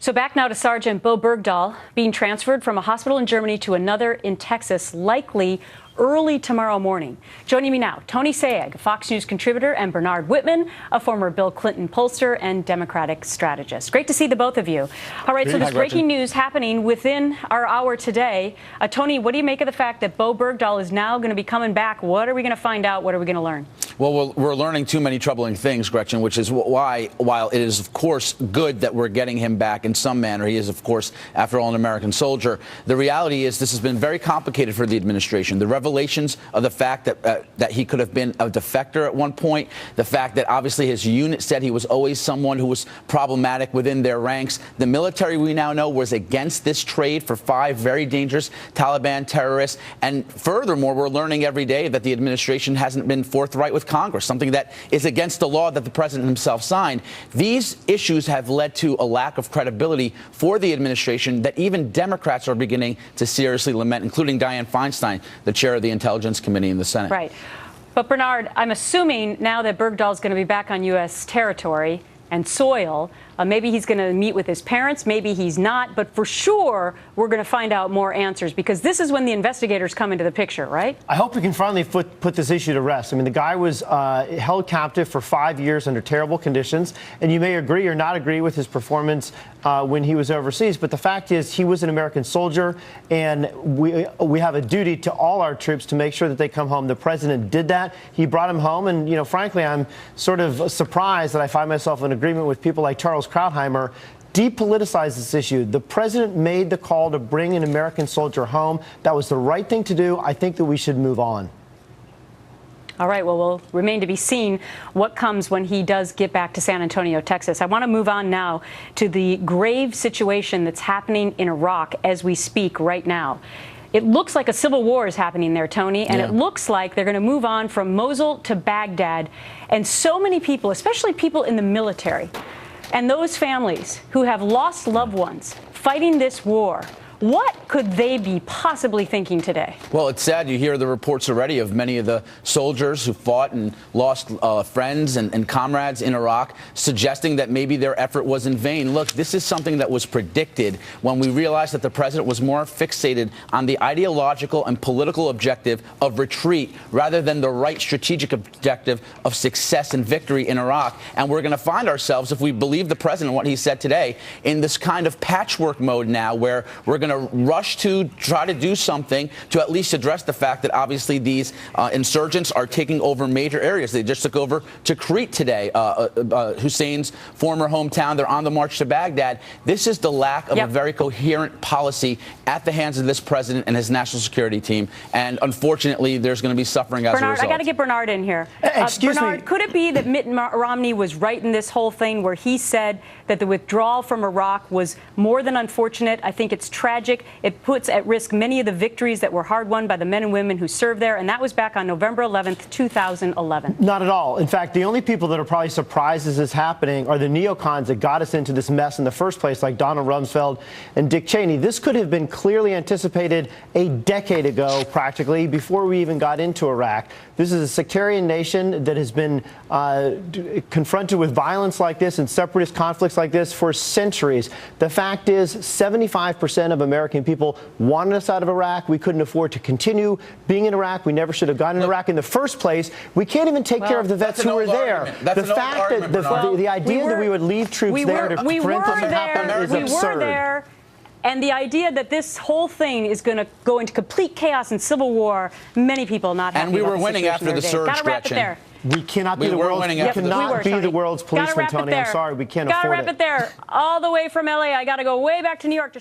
So back now to Sergeant Bo Bergdahl being transferred from a hospital in Germany to another in Texas, likely early tomorrow morning. Joining me now, Tony Sayegh, Fox News contributor, and Bernard Whitman, a former Bill Clinton pollster and Democratic strategist. Great to see the both of you. All right, so there's breaking news happening within our hour today. Tony, what do you make of the fact that Bo Bergdahl is now going to be coming back? What are we going to find out? What are we going to learn? Well, we're learning too many troubling things, Gretchen, which is why, while it is, of course, good that we're getting him back in some manner, he is, of course, after all, an American soldier. The reality is this has been very complicated for the administration. The revelations of the fact that he could have been a defector at one point, the fact that obviously his unit said he was always someone who was problematic within their ranks. The military, we now know, was against this trade for 5 very dangerous Taliban terrorists. And furthermore, we're learning every day that the administration hasn't been forthright with Congress, something that is against the law that the president himself signed. These issues have led to a lack of credibility for the administration that even Democrats are beginning to seriously lament, including Dianne Feinstein, the chair of the Intelligence Committee in the Senate. Right. But Bernard, I'm assuming now that Bergdahl is going to be back on U.S. territory and soil, maybe he's going to meet with his parents, maybe he's not, but for sure we're going to find out more answers, because this is when the investigators come into the picture, right? I hope we can finally put this issue to rest. I mean, the guy was held captive for 5 years under terrible conditions, and you may agree or not agree with his performance when he was overseas, but the fact is he was an American soldier, and we have a duty to all our troops to make sure that they come home. The president did that. He brought him home, and, you know, frankly, I'm sort of surprised that I find myself in agreement with people like Charles Krauthammer. Depoliticize this issue. The president made the call to bring an American soldier home. That was the right thing to do. I think that we should move on. All right, well, we'll remain to be seen what comes when he does get back to San Antonio, Texas. I want to move on now to the grave situation that's happening in Iraq as we speak right now. It looks like a civil war is happening there, Tony, and it looks like they're going to move on from Mosul to Baghdad. And so many people, especially people in the military, and those families who have lost loved ones fighting this war, what could they be possibly thinking today? Well, it's sad. You hear the reports already of many of the soldiers who fought and lost friends and comrades in Iraq, suggesting that maybe their effort was in vain. Look, this is something that was predicted when we realized that the president was more fixated on the ideological and political objective of retreat rather than the right strategic objective of success and victory in Iraq. And we're going to find ourselves, if we believe the president, what he said today, in this kind of patchwork mode now where we're going to rush to try to do something to at least address the fact that obviously these insurgents are taking over major areas. They just took over Tikrit today, Hussein's former hometown. They're on the march to Baghdad. This is the lack of a very coherent policy at the hands of this president and his national security team. And unfortunately, there's going to be suffering as a result. I got to get Bernard in here. Bernard, could it be that Mitt Romney was right in this whole thing where he said that the withdrawal from Iraq was more than unfortunate? I think it's tragic. It puts at risk many of the victories that were hard won by the men and women who served there. And that was back on November 11th, 2011. Not at all. In fact, the only people that are probably surprised this is happening are the neocons that got us into this mess in the first place, like Donald Rumsfeld and Dick Cheney. This could have been clearly anticipated a decade ago, practically, before we even got into Iraq. This is a sectarian nation that has been confronted with violence like this and separatist conflicts like this for centuries. The fact is, 75% of American people wanted us out of Iraq. We couldn't afford to continue being in Iraq. We never should have gotten in Iraq in the first place. We can't even take care of the vets who were there. The fact that the idea that we would leave troops there to prevent this from happening is absurd. We were there. And the idea that this whole thing is going to go into complete chaos and civil war, many people not happy. And we were winning after the surge, Gotta wrap it there. We cannot be the world's policeman, Tony. I'm sorry, we can't afford it. Gotta wrap it there. All the way from LA, I got to go way back to New York to